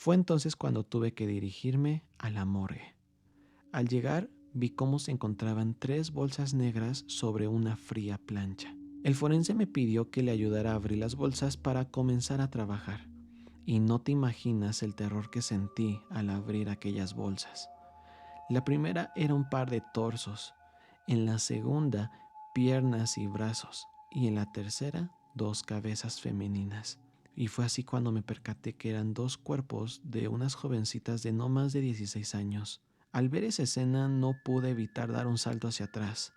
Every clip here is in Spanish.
Fue entonces cuando tuve que dirigirme a la morgue. Al llegar, vi cómo se encontraban 3 bolsas negras sobre una fría plancha. El forense me pidió que le ayudara a abrir las bolsas para comenzar a trabajar. Y no te imaginas el terror que sentí al abrir aquellas bolsas. La primera era un par de torsos, en la segunda piernas y brazos, y en la tercera 2 cabezas femeninas. Y fue así cuando me percaté que eran 2 cuerpos de unas jovencitas de no más de 16 años. Al ver esa escena no pude evitar dar un salto hacia atrás.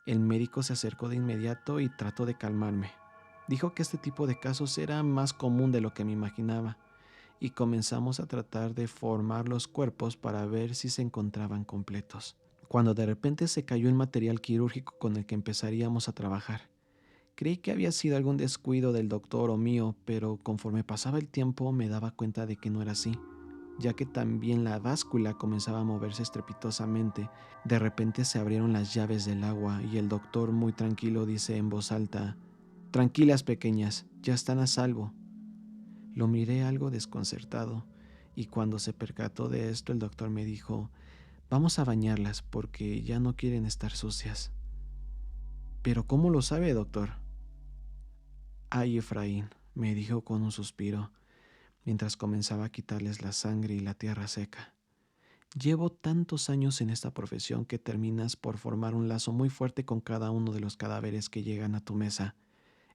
El médico se acercó de inmediato y trató de calmarme. Dijo que este tipo de casos era más común de lo que me imaginaba, y comenzamos a tratar de formar los cuerpos para ver si se encontraban completos, cuando de repente se cayó el material quirúrgico con el que empezaríamos a trabajar. Creí que había sido algún descuido del doctor o mío, pero conforme pasaba el tiempo me daba cuenta de que no era así, ya que también la báscula comenzaba a moverse estrepitosamente. De repente se abrieron las llaves del agua y el doctor muy tranquilo dice en voz alta: «Tranquilas, pequeñas, ya están a salvo». Lo miré algo desconcertado, y cuando se percató de esto el doctor me dijo: «Vamos a bañarlas porque ya no quieren estar sucias». «¿Pero cómo lo sabe, doctor?». «Ay, Efraín», me dijo con un suspiro, mientras comenzaba a quitarles la sangre y la tierra seca. «Llevo tantos años en esta profesión que terminas por formar un lazo muy fuerte con cada uno de los cadáveres que llegan a tu mesa.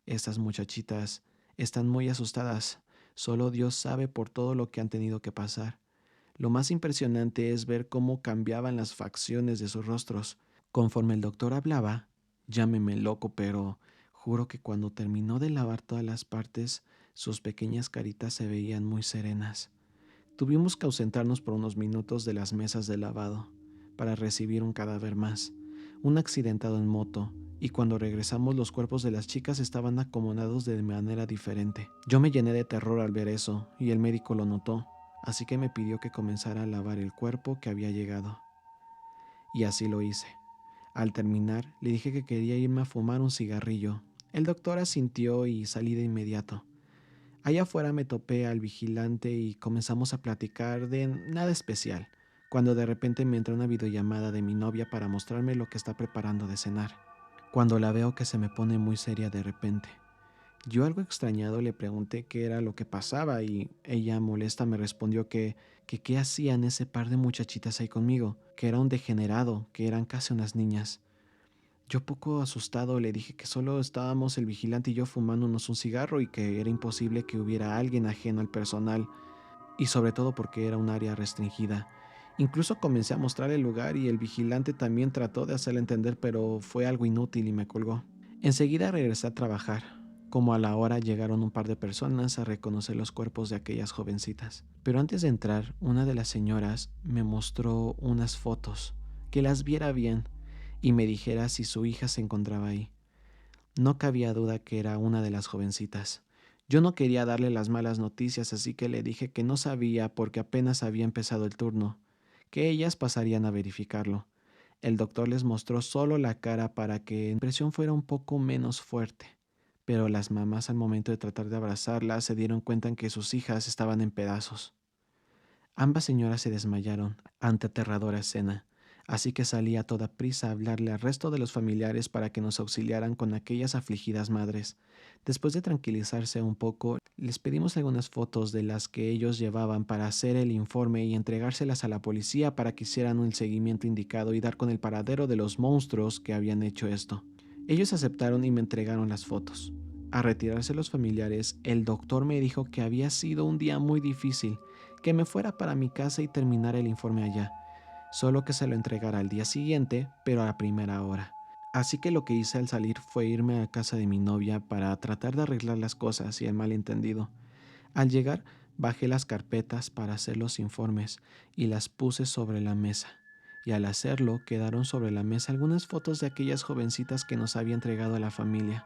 Estas muchachitas están muy asustadas. Solo Dios sabe por todo lo que han tenido que pasar. Lo más impresionante es ver cómo cambiaban las facciones de sus rostros. Conforme el doctor hablaba, llámeme loco, pero juro que cuando terminó de lavar todas las partes, sus pequeñas caritas se veían muy serenas. Tuvimos que ausentarnos por unos minutos de las mesas de lavado para recibir un cadáver más, un accidentado en moto, y cuando regresamos los cuerpos de las chicas estaban acomodados de manera diferente. Yo me llené de terror al ver eso, y el médico lo notó, así que me pidió que comenzara a lavar el cuerpo que había llegado. Y así lo hice. Al terminar, le dije que quería irme a fumar un cigarrillo. El doctor asintió y salí de inmediato. Allá afuera me topé al vigilante y comenzamos a platicar de nada especial, cuando de repente me entra una videollamada de mi novia para mostrarme lo que está preparando de cenar. Cuando la veo que se me pone muy seria de repente, yo algo extrañado le pregunté qué era lo que pasaba y ella molesta me respondió que qué hacían ese par de muchachitas ahí conmigo, que era un degenerado, que eran casi unas niñas. Yo poco asustado le dije que solo estábamos el vigilante y yo fumándonos un cigarro y que era imposible que hubiera alguien ajeno al personal, y sobre todo porque era un área restringida. Incluso comencé a mostrar el lugar y el vigilante también trató de hacerle entender, pero fue algo inútil y me colgó. Enseguida regresé a trabajar. Como a la hora llegaron un par de personas a reconocer los cuerpos de aquellas jovencitas. Pero antes de entrar, una de las señoras me mostró unas fotos, que las viera bien y me dijera si su hija se encontraba ahí. No cabía duda que era una de las jovencitas. Yo no quería darle las malas noticias, así que le dije que no sabía porque apenas había empezado el turno, que ellas pasarían a verificarlo. El doctor les mostró solo la cara para que la impresión fuera un poco menos fuerte, pero las mamás al momento de tratar de abrazarla se dieron cuenta en que sus hijas estaban en pedazos. Ambas señoras se desmayaron ante aterradora escena, así que salí a toda prisa a hablarle al resto de los familiares para que nos auxiliaran con aquellas afligidas madres. Después de tranquilizarse un poco, les pedimos algunas fotos de las que ellos llevaban para hacer el informe y entregárselas a la policía para que hicieran el seguimiento indicado y dar con el paradero de los monstruos que habían hecho esto. Ellos aceptaron y me entregaron las fotos. Al retirarse los familiares, el doctor me dijo que había sido un día muy difícil, que me fuera para mi casa y terminara el informe allá, solo que se lo entregara al día siguiente, pero a la primera hora. Así que lo que hice al salir fue irme a casa de mi novia para tratar de arreglar las cosas y el malentendido. Al llegar, bajé las carpetas para hacer los informes y las puse sobre la mesa. Y al hacerlo, quedaron sobre la mesa algunas fotos de aquellas jovencitas que nos había entregado a la familia.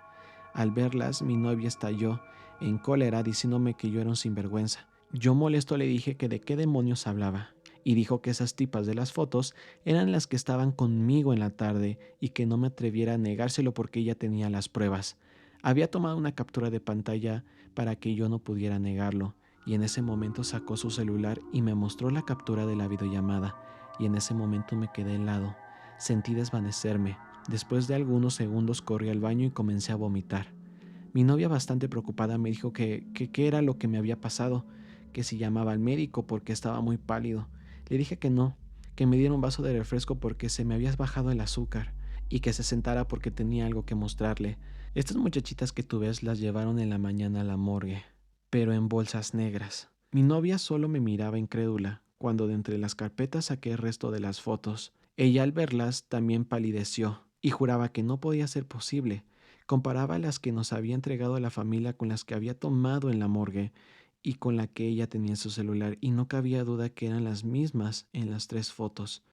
Al verlas, mi novia estalló en cólera diciéndome que yo era un sinvergüenza. Yo molesto le dije que de qué demonios hablaba, y dijo que esas tipas de las fotos eran las que estaban conmigo en la tarde y que no me atreviera a negárselo porque ella tenía las pruebas. Había tomado una captura de pantalla para que yo no pudiera negarlo, y en ese momento sacó su celular y me mostró la captura de la videollamada, y en ese momento me quedé helado. Sentí desvanecerme. Después de algunos segundos corrí al baño y comencé a vomitar. Mi novia, bastante preocupada, me dijo que qué era lo que me había pasado, que si llamaba al médico porque estaba muy pálido. Le dije que no, que me diera un vaso de refresco porque se me había bajado el azúcar y que se sentara porque tenía algo que mostrarle. Estas muchachitas que tú ves las llevaron en la mañana a la morgue, pero en bolsas negras. Mi novia solo me miraba incrédula cuando de entre las carpetas saqué el resto de las fotos. Ella, al verlas, también palideció y juraba que no podía ser posible. Comparaba las que nos había entregado la familia con las que había tomado en la morgue y con la que ella tenía en su celular, y no cabía duda que eran las mismas en las tres fotos.